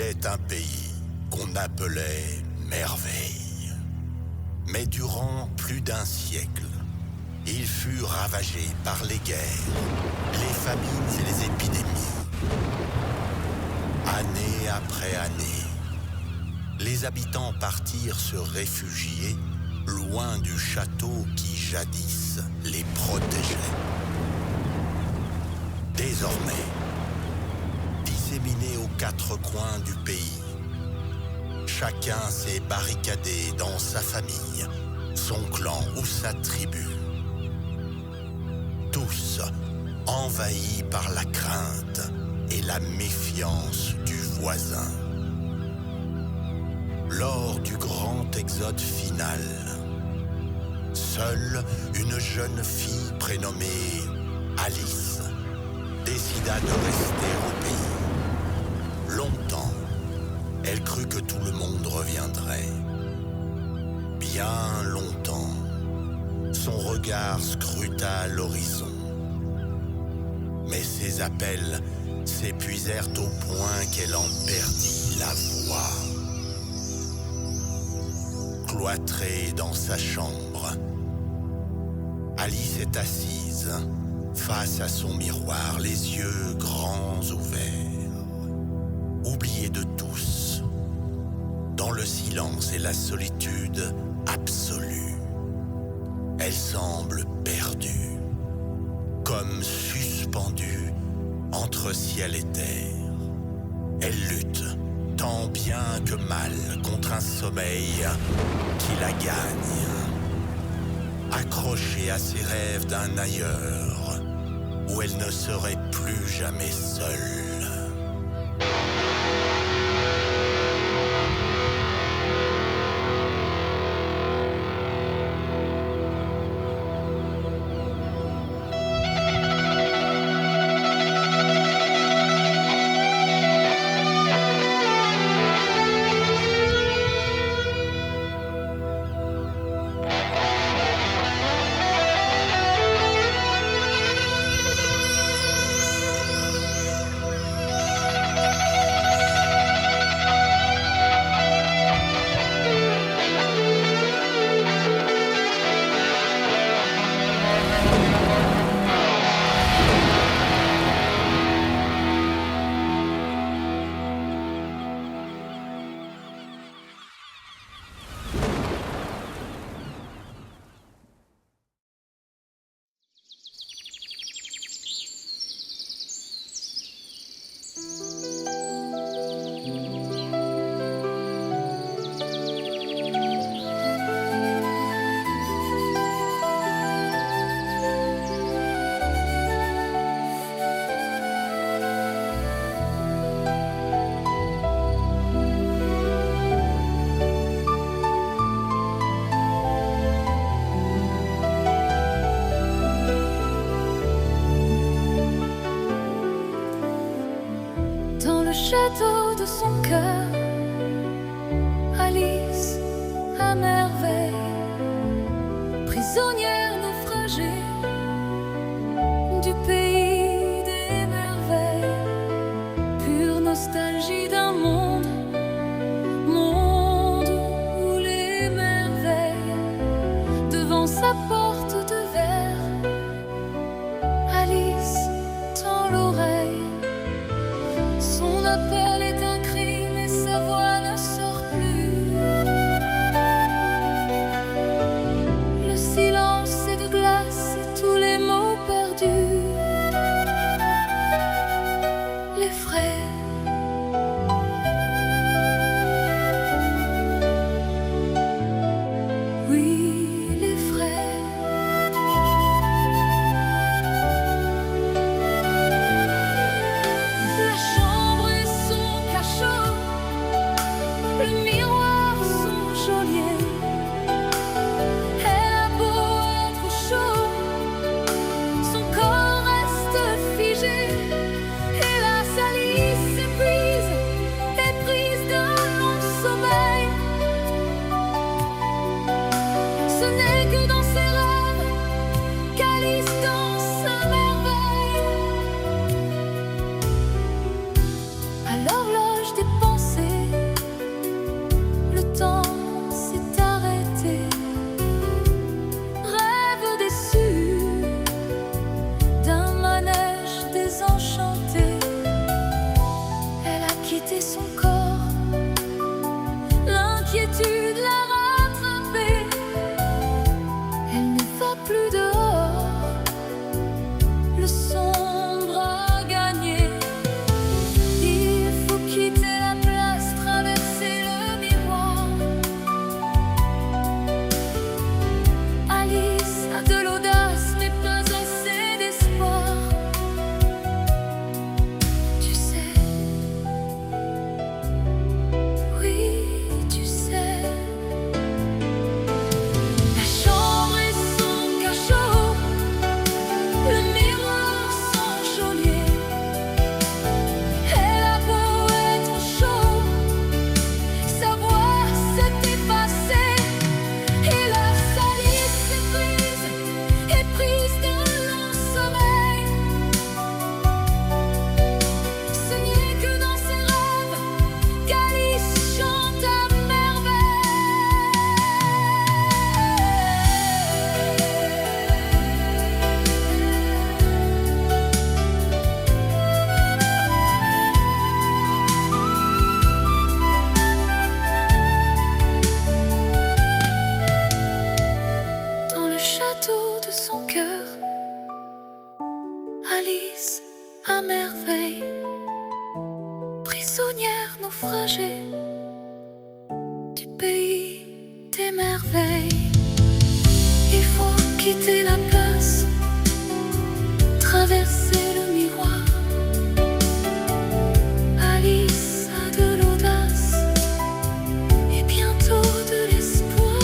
est un pays qu'on appelait Merveille. Mais durant plus d'un siècle, il fut ravagé par les guerres, les famines et les épidémies. Année après année, les habitants partirent se réfugier loin du château qui jadis les protégeait. Désormais, disséminés aux quatre coins du pays, chacun s'est barricadé dans sa famille, son clan ou sa tribu. Tous envahis par la crainte et la méfiance du voisin. Lors du grand exode final, seule une jeune fille prénommée Alice décida de rester au pays. Longtemps, elle crut que tout le monde reviendrait. Bien longtemps, son regard scruta l'horizon. Mais ses appels s'épuisèrent au point qu'elle en perdit la voix. Cloîtrée dans sa chambre, Alice est assise face à son miroir, les yeux grands ouverts. Oubliée de tous, dans le silence et la solitude absolue. Elle semble perdue, comme suspendue entre ciel et terre. Elle lutte tant bien que mal contre un sommeil qui la gagne. Accrochée à ses rêves d'un ailleurs, où elle ne serait plus jamais seule. Château de son cœur, Alice à merveille, prisonnière naufragée du pays des merveilles, pure nostalgie d'un monde où les merveilles devant sa porte de verre. Alice tend l'oreille. Son appel est un cri, mais sa voix ne sort plus. Le silence est de glace et tous les mots perdus. Les frais. Oui, les frais. La chambre est sombre. Alice à merveille, prisonnière naufragée du pays des merveilles. Il faut quitter la place, traverser le miroir. Alice a de l'audace et bientôt de l'espoir.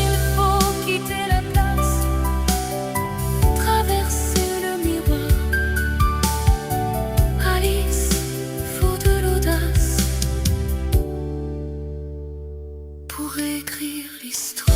Il faut quitter la place, traverser le miroir. Alice, faut de l'audace pour écrire l'histoire.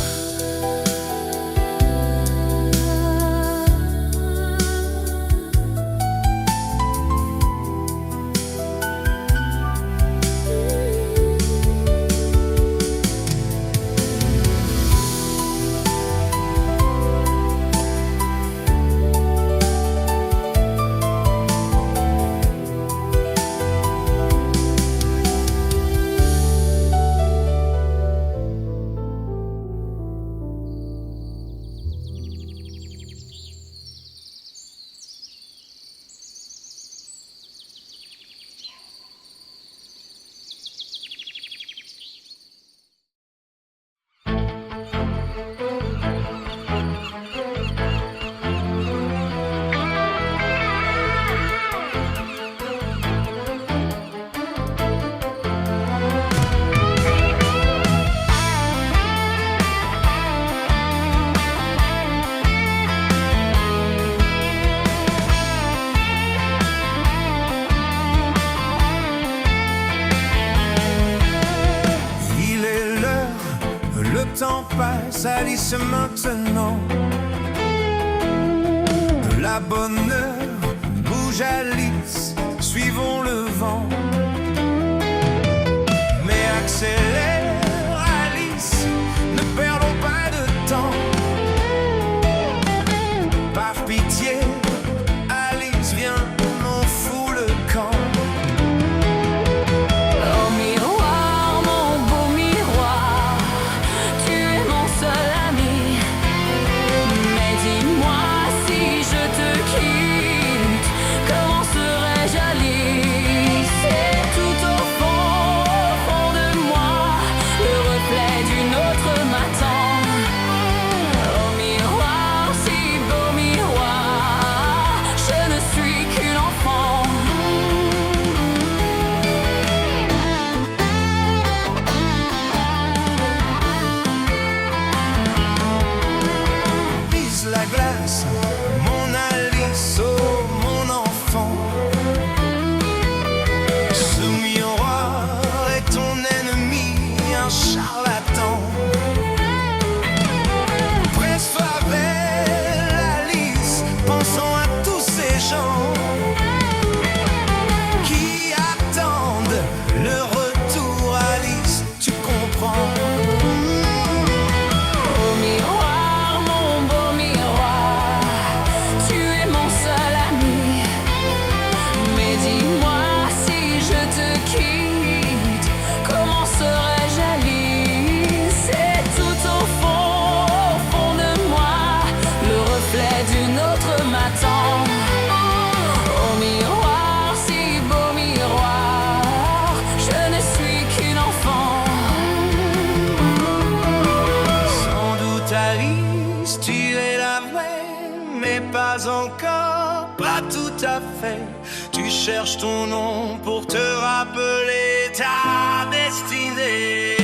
Le temps passe, Alice maintenant. De la bonne heure, bouge Alice, suivons le vent. Mais accélère Alice, ne perdons pas de temps. Par pitié, Alice, viens, on fout le camp. La glace, mon Alice, oh mon enfant. Ce miroir est ton ennemi, un charlatan. Presse-toi belle Alice, pensons à tous ces gens qui attendent le retour. Alice, tu comprends? Alice, tu es la vraie, mais pas encore, pas tout à fait. Tu cherches ton nom pour te rappeler ta destinée.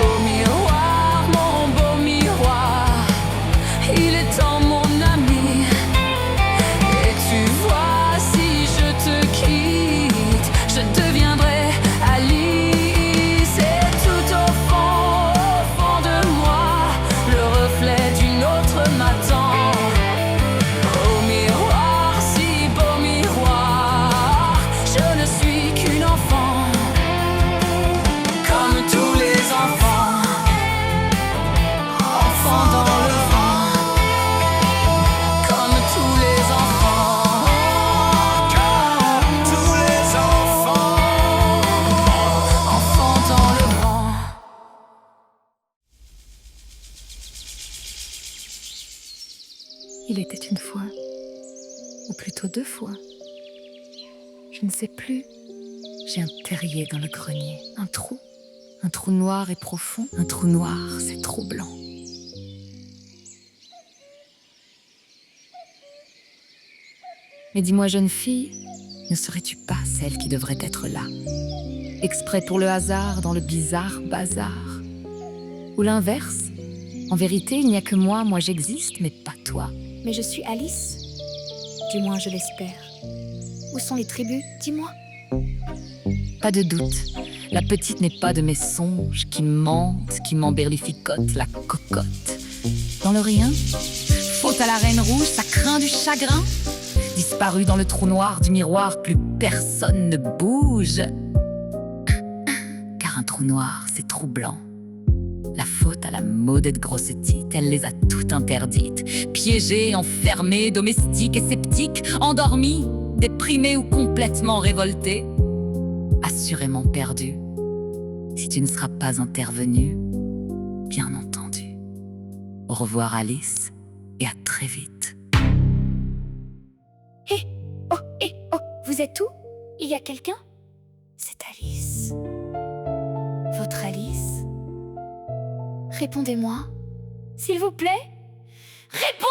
Au fois, ou plutôt 2 fois. Je ne sais plus. J'ai un terrier dans le grenier, un trou noir et profond, un trou noir, c'est troublant. Mais dis-moi, jeune fille, ne serais-tu pas celle qui devrait être là, exprès pour le hasard dans le bizarre bazar? Ou l'inverse? En vérité, il n'y a que moi j'existe, mais pas toi. Mais je suis Alice. Du moins, je l'espère. Où sont les tribus? Dis-moi. Pas de doute, la petite n'est pas de mes songes qui mentent, qui m'emberlificotent la cocotte. Dans le rien, faute à la reine rouge, ça craint du chagrin. Disparu dans le trou noir du miroir, plus personne ne bouge. Car un trou noir, c'est troublant. La faute à la maudite grossetite, elle les a toutes interdites. Piégée, enfermée, domestique et sceptique, endormie, déprimée ou complètement révoltée. Assurément perdue, si tu ne seras pas intervenue, bien entendu. Au revoir Alice, et à très vite. Vous êtes où? Il y a quelqu'un? C'est Alice. Votre Alice? Répondez-moi. S'il vous plaît? Répondez!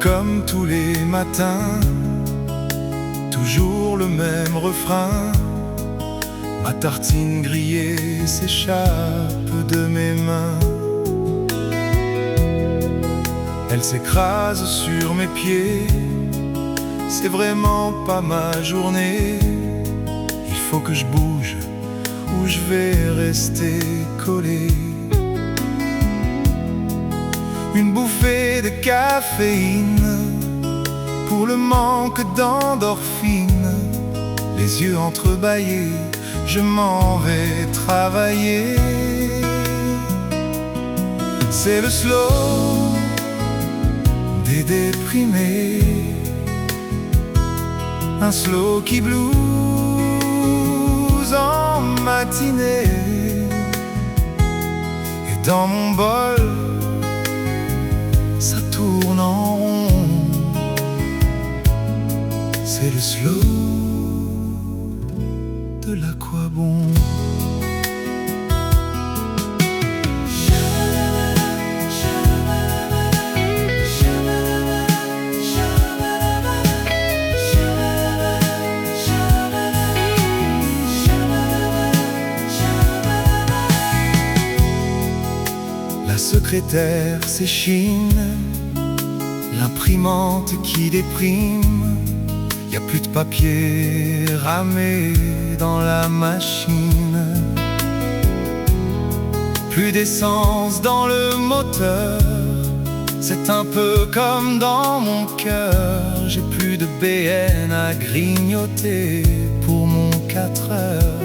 Comme tous les matins, toujours le même refrain. Ma tartine grillée s'échappe de mes mains. Elle s'écrase sur mes pieds. C'est vraiment pas ma journée. Il faut que je bouge ou je vais rester collé. Une bouffée de caféine pour le manque d'endorphine. Les yeux entrebâillés, je m'en vais travailler. C'est le slow des déprimés, un slow qui blues en matinée. Et dans mon bol, ça tourne en rond. C'est le slow de l'aquabon. La secrétaire s'échine, l'imprimante qui déprime. Y a plus de papier ramé dans la machine, plus d'essence dans le moteur. C'est un peu comme dans mon cœur. J'ai plus de BN à grignoter pour mon 4 heures.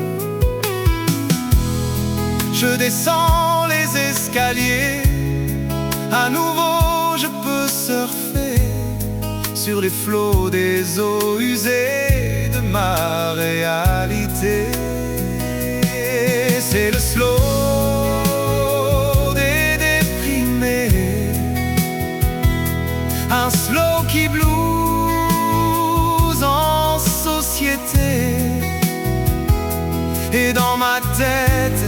Je descends les escaliers, à nouveau je peux surfer sur les flots des eaux usées de ma réalité. C'est le slow des déprimés, un slow qui blues en société. Et dans ma tête,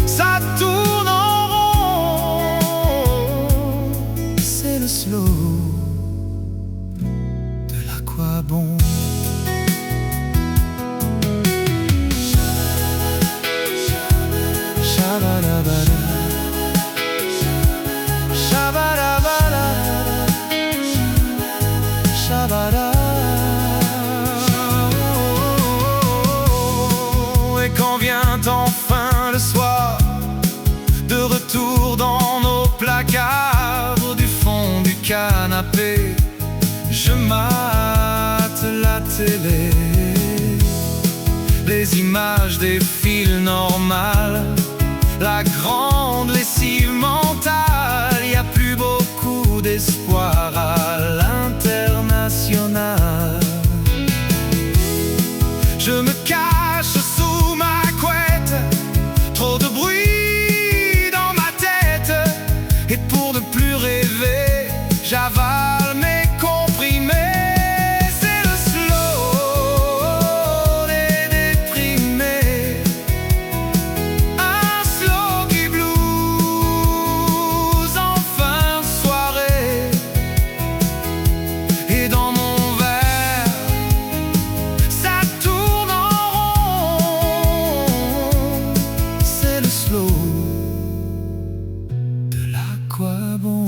ça tourne en rond. C'est le slow de l'aquabon. télé. Les images défilent normales, la grande lessive mentale. Y a plus beaucoup d'espoir à l'international. Je me cache sous ma couette, trop de bruit dans ma tête. Et pour ne plus rêver, j'avale mes comprimés. C'est le slow des déprimés, un slow qui blues en fin de soirée. Et dans mon verre, ça tourne en rond. C'est le slow de l'aquabon.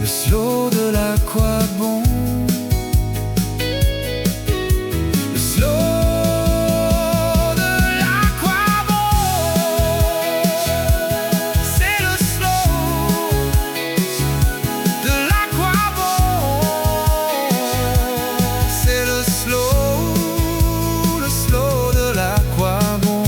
Le slow de l'aquabon. Le slow de l'aquabon. C'est le slow de l'aquabon. C'est le slow de l'aquabon.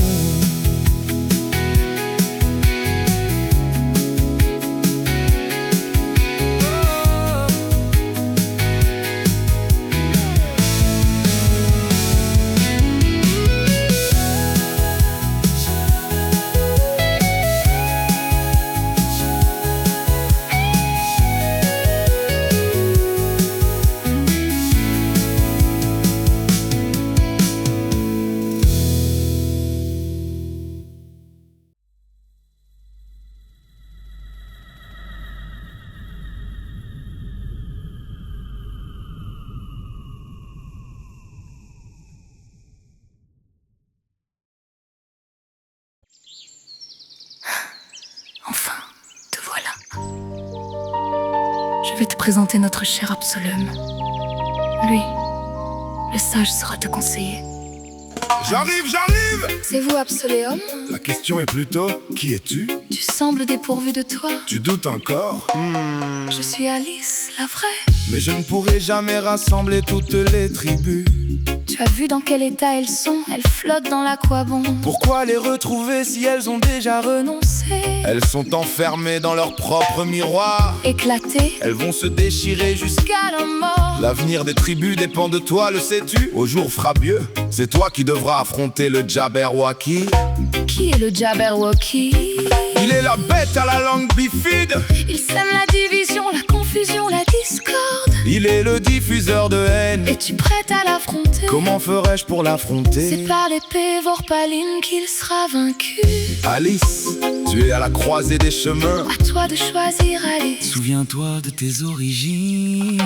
Enfin, te voilà. Je vais te présenter notre cher Absolum. Lui, le sage saura te conseiller. J'arrive! C'est vous, Absoléum? La question est plutôt, qui es-tu? Tu sembles dépourvu de toi. Tu doutes encore? Je suis Alice, la vraie. Mais je ne pourrai jamais rassembler toutes les tribus. Tu as vu dans quel état elles sont? Elles flottent dans l'aquabon. Pourquoi les retrouver si elles ont déjà Renoncées, Elles sont enfermées dans leur propre miroir. éclatées, Elles vont se déchirer jusqu'à... jusqu'à la mort. L'avenir des tribus dépend de toi, le sais-tu? Au jour frabieux, c'est toi qui devras affronter le Jabberwocky. Qui est le Jabberwocky? Il est la bête à la langue bifide. Il sème la division, la confusion, la discorde. Il est le diffuseur de haine. Es-tu prête à l'affronter? Comment ferais-je pour l'affronter? C'est par l'épée vorpaline qu'il sera vaincu. Alice, tu es à la croisée des chemins. À toi de choisir, Alice. Souviens-toi de tes origines.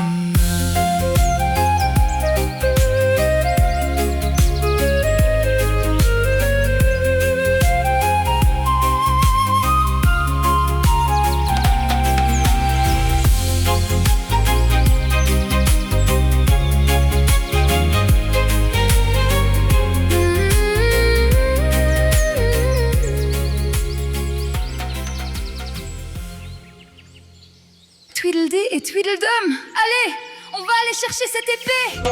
Tweedledee et Tweedledum, allez, on va aller chercher cette épée.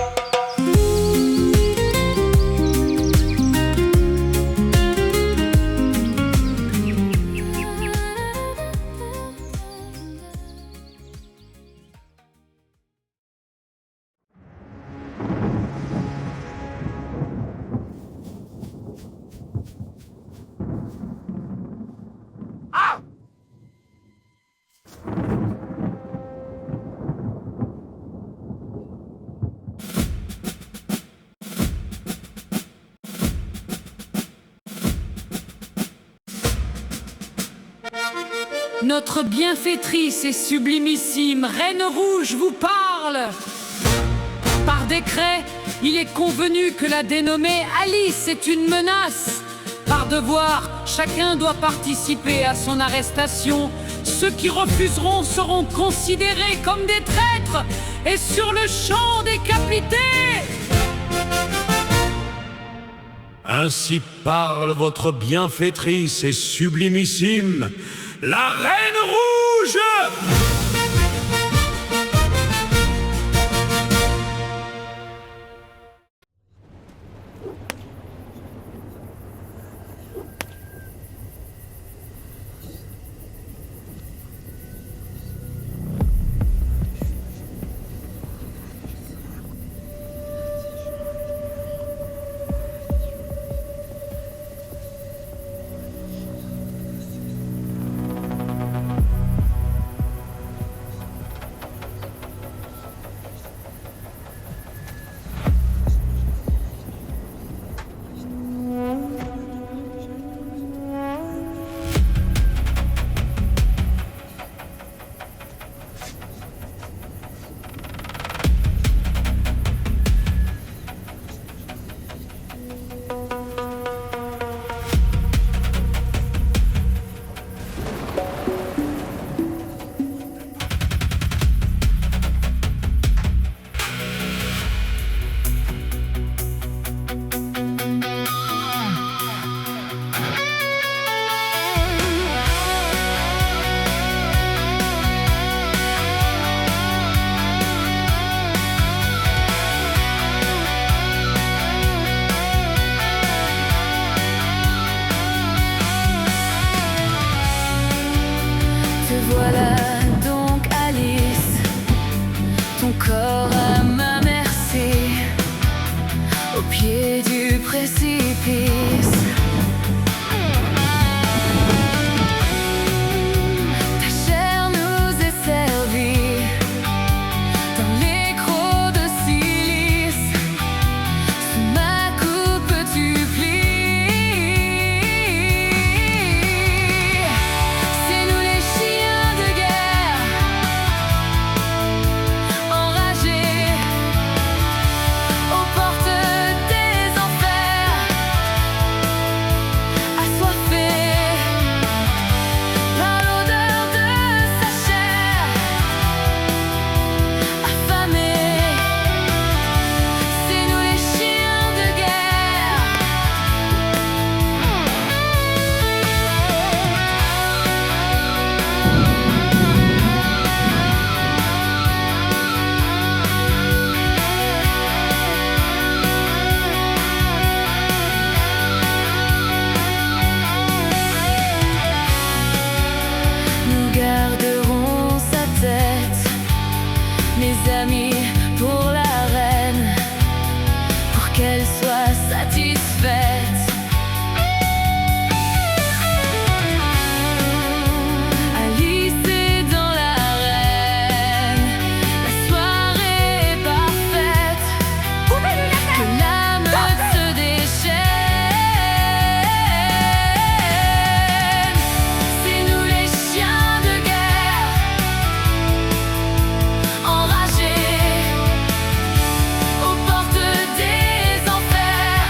Notre bienfaitrice et sublimissime Reine Rouge vous parle. Par décret, il est convenu que la dénommée Alice est une menace. Par devoir, chacun doit participer à son arrestation. Ceux qui refuseront seront considérés comme des traîtres et sur le champ décapités. Ainsi parle votre bienfaitrice et sublimissime, la Reine Rouge! pied du précipice. Ta chair nous est servie dans les crocs de silice. Sous ma coupe tu plies. C'est nous les chiens de guerre, enragés aux portes des enfers, assoiffés par l'odeur de sa chair, affamés. C'est nous les chiens de guerre. Nous garderons sa tête, mes amis, pour la reine, pour qu'elle soit satisfaite. Alice est dans l'arène, la soirée est parfaite, que la meute se déchaîne. C'est nous les chiens de guerre, enragés aux portes des enfers,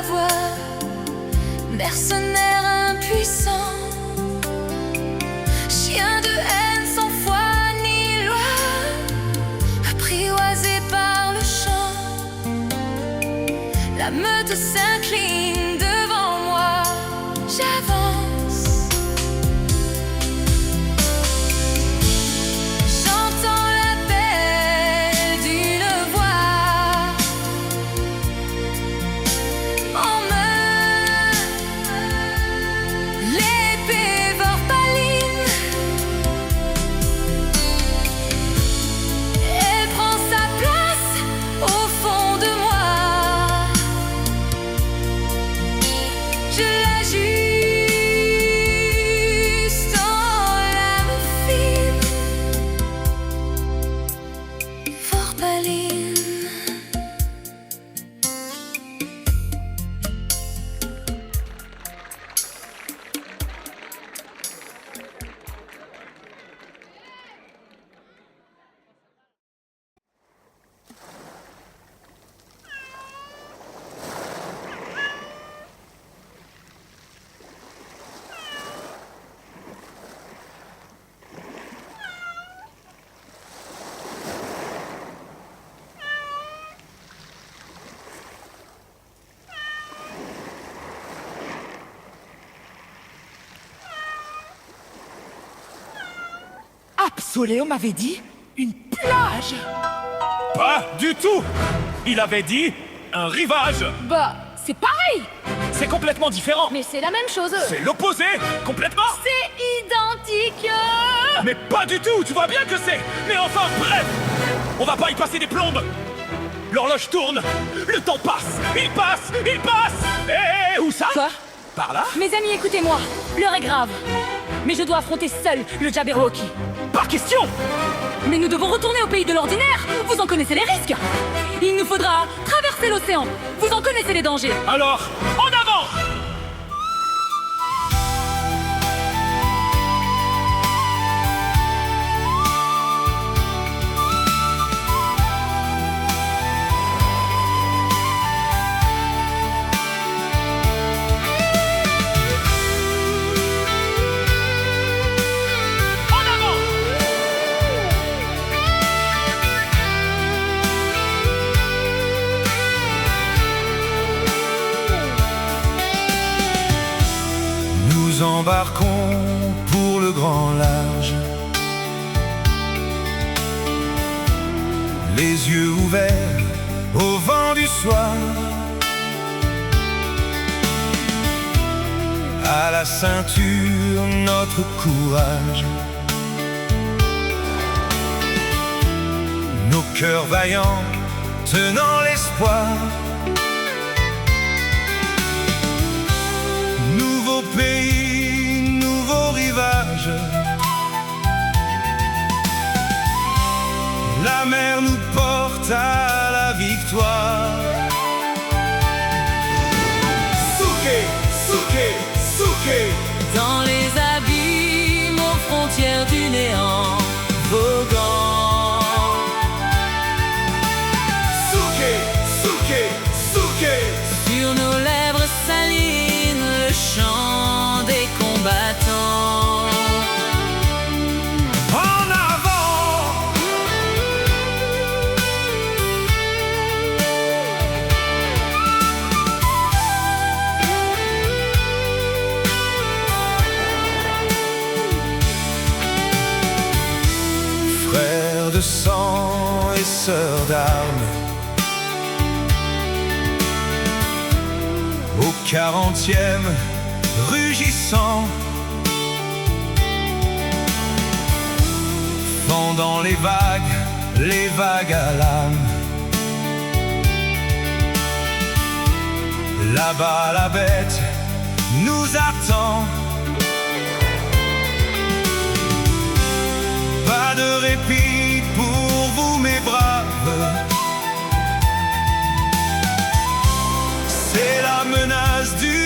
la voix, mercenaire impuissant, chien de haine sans foi ni loi, apprivoisé par le chant. La meute s'incline devant moi, j'avance. J'entends l'appel d'une voix en main, l'épée vorpaline. Elle prend sa place au fond de moi. Je l'ajuste en lame fine, vorpaline. Absoléo m'avait dit une plage. Pas du tout. Il avait dit un rivage. Bah, c'est pareil. C'est complètement différent. Mais c'est la même chose. C'est l'opposé, complètement. C'est identique. Mais pas du tout, tu vois bien que c'est. Mais enfin, bref, on va pas y passer des plombes. L'horloge tourne, le temps passe, il passe, il passe. Et où ça? Quoi? Par là? Mes amis, écoutez-moi, l'heure est grave. Mais je dois affronter seul le Jabberwocky. Pas question. Mais nous devons retourner au pays de l'ordinaire. Vous en connaissez les risques. Il nous faudra traverser l'océan. Vous en connaissez les dangers. Alors, en avant. Nous embarquons pour le grand large, les yeux ouverts au vent du soir. À la ceinture, notre courage, nos cœurs vaillants tenant l'espoir. Nouveau pays, nouveau rivage, la mer nous porte à la victoire. Souké, souké, souké. Dans les abîmes aux frontières du néant, voguant. Souké, souké, souké. Sur nos lèvres salines, le chant des combattants. En avant. Frères de sang et sœurs d'armes, au 40e rugissant, fendant les vagues à l'âme. Là-bas la bête nous attend. Pas de répit pour vous mes braves, c'est la menace du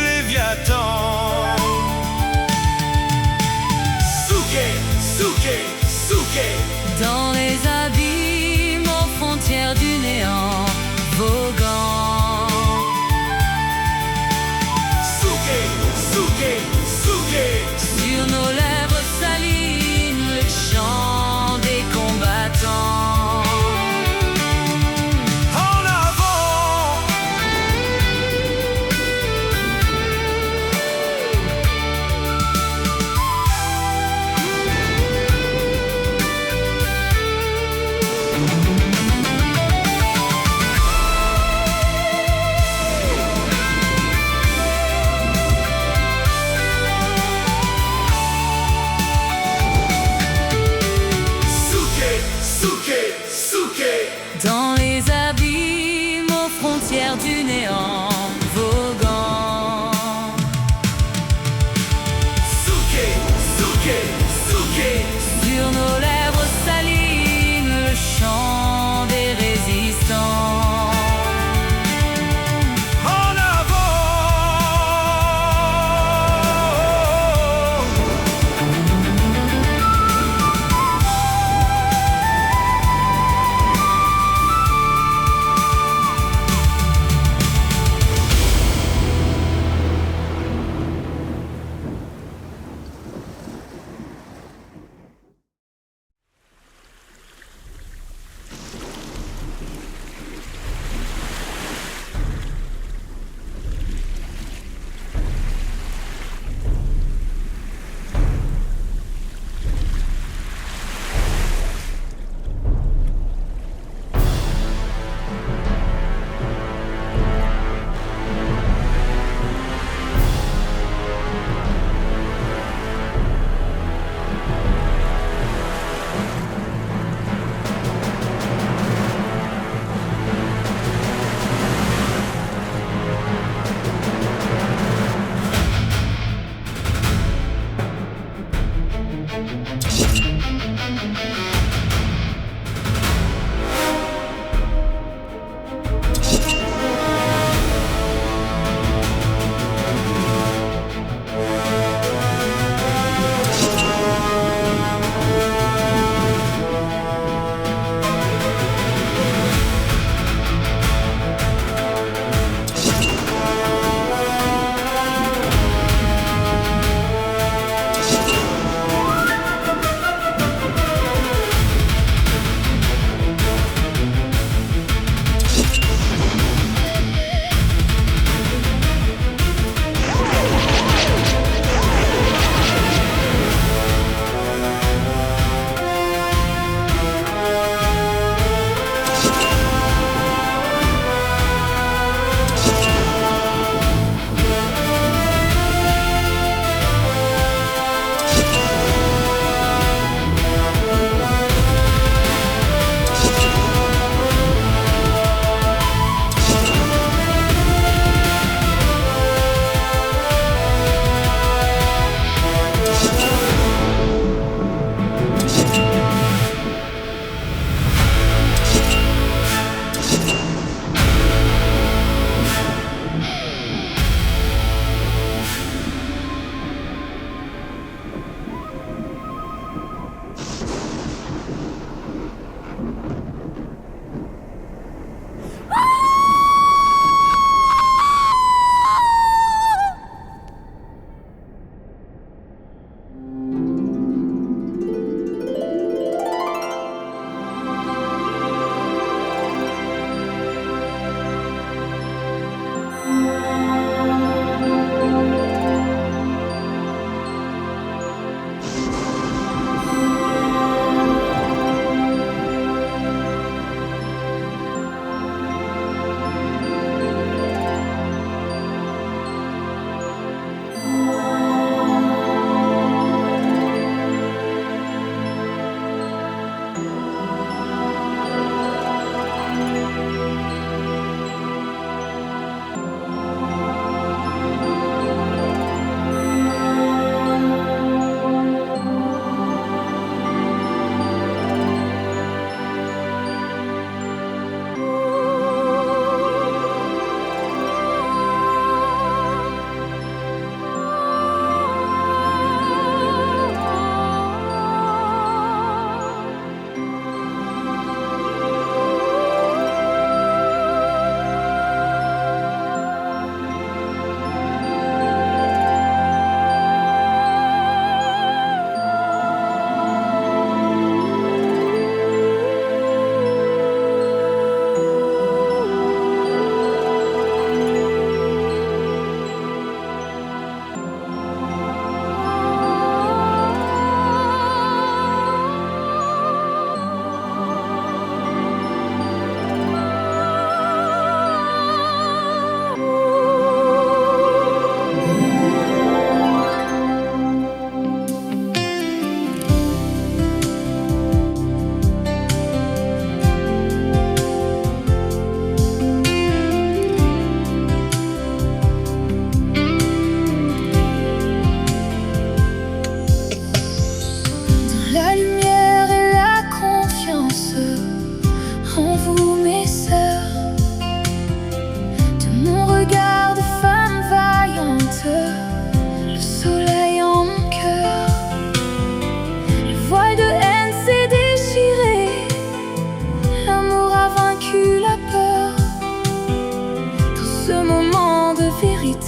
Léviathan. Souké, souké, souké. Dans les abîmes aux frontières du néant, voguant.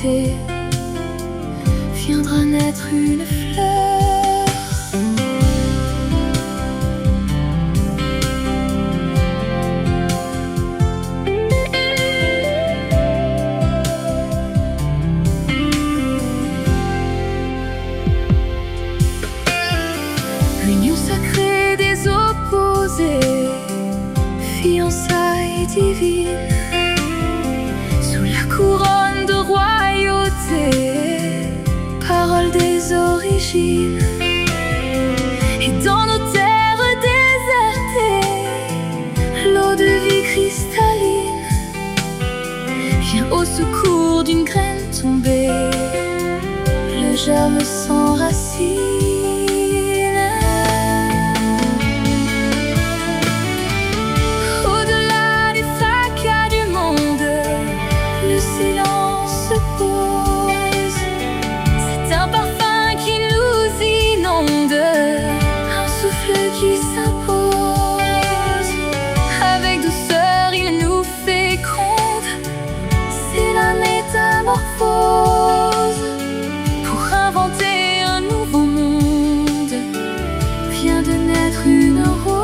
beauté, viendra naître une fleur. L'union sacrée des opposés, fiançailles divines, sous la couronne de royauté, parole des origines. Et dans nos terres désertées, l'eau de vie cristalline vient au secours d'une graine tombée, le germe sans racine. Au-delà des fracas du monde, le silence se pose. C'est un parfum qui nous inonde, un souffle qui s'impose. Avec douceur il nous féconde, c'est la métamorphose. Pour inventer un nouveau monde, vient de naître une rose.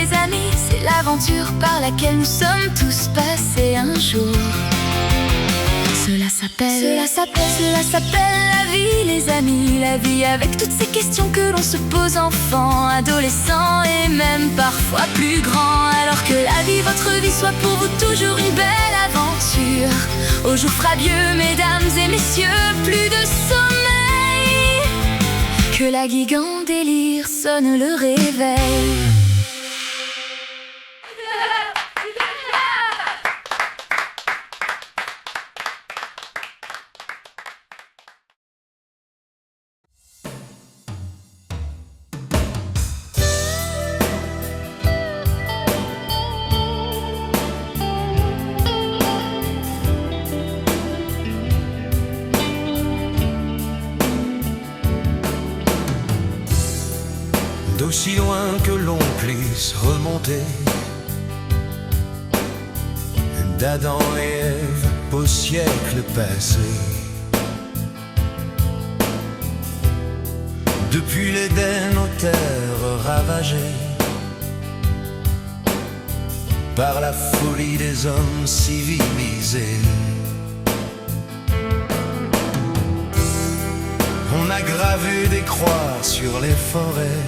les amis, c'est l'aventure par laquelle nous sommes tous passés un jour. Cela s'appelle la vie, les amis. La vie avec toutes ces questions que l'on se pose enfant, adolescent et même parfois plus grand. Alors que la vie, votre vie, soit pour vous toujours une belle aventure. Au jour frabieux, mesdames et messieurs, plus de sommeil. Que la gigue en délire sonne le réveil. D'aussi loin que l'on puisse remonter, d'Adam et Ève au siècle passé. Depuis l'Éden aux terres ravagées par la folie des hommes civilisés. On a gravé des croix sur les forêts,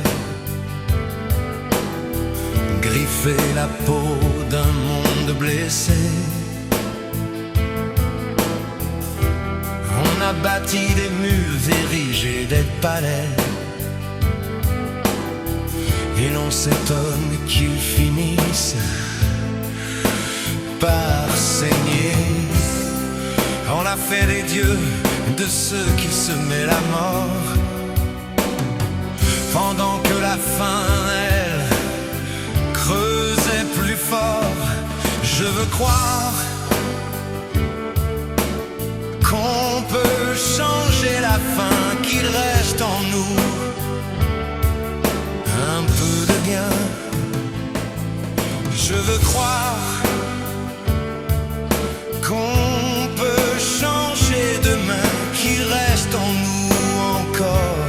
griffé la peau d'un monde blessé. On a bâti des murs, érigé des palais, et l'on s'étonne qu'ils finissent par saigner. On a fait des dieux de ceux qui semaient la mort, pendant que la faim, elle, creusait plus fort. Je veux croire qu'on peut changer la faim, qu'il reste en nous un peu de bien. Je veux croire qu'on peut changer demain, qu'il reste en nous encore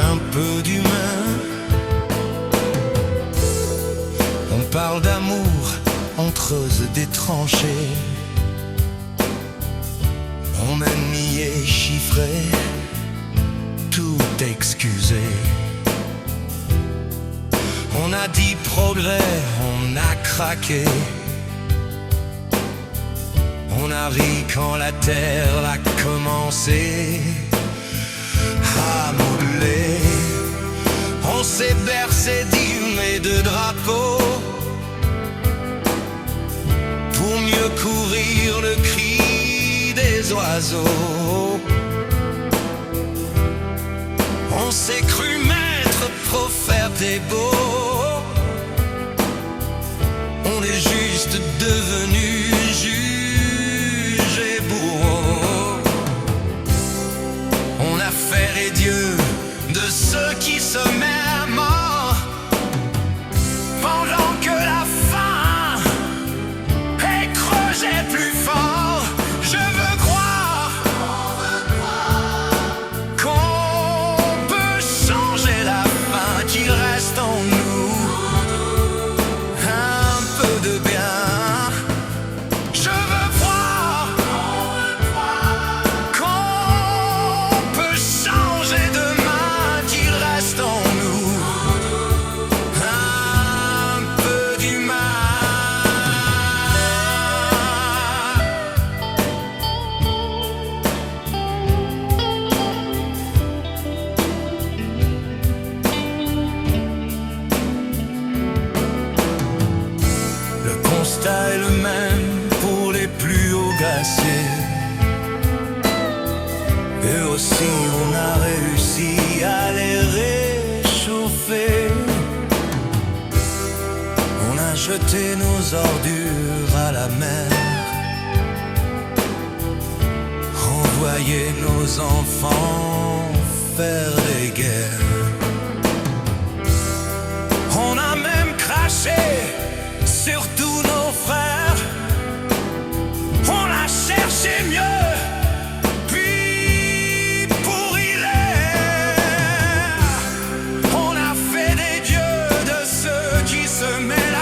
un peu d'humain. On parle d'amour, on creuse des tranchées, on a nié, chiffré, tout excusé. On a dit progrès, on a craqué. On a ri quand la terre a commencé à mouler. On s'est bercé d'hymnes et de drapeaux pour mieux courir le cri des oiseaux. On s'est cru maître, prophète et beau. On est juste devenu juge et bourreau. On a fait les dieux de ceux qui se mettent à mort, pendant que la faim écrasait plus fort. Je veux croire qu'on peut changer la faim, qu'il reste en nous un peu de bien. Je veux croire qu'on peut changer demain, qu'il reste en nous un peu d'humain. Le constat est le même pour les plus hauts glaciers. Et aussi on a réussi à les réchauffer. On a jeté nos ordures à la mer, envoyé nos enfants faire des guerres. On a même craché sur tous nos frères. On a cherché mieux, puis pourri l'air. On a fait des dieux de ceux qui se mêle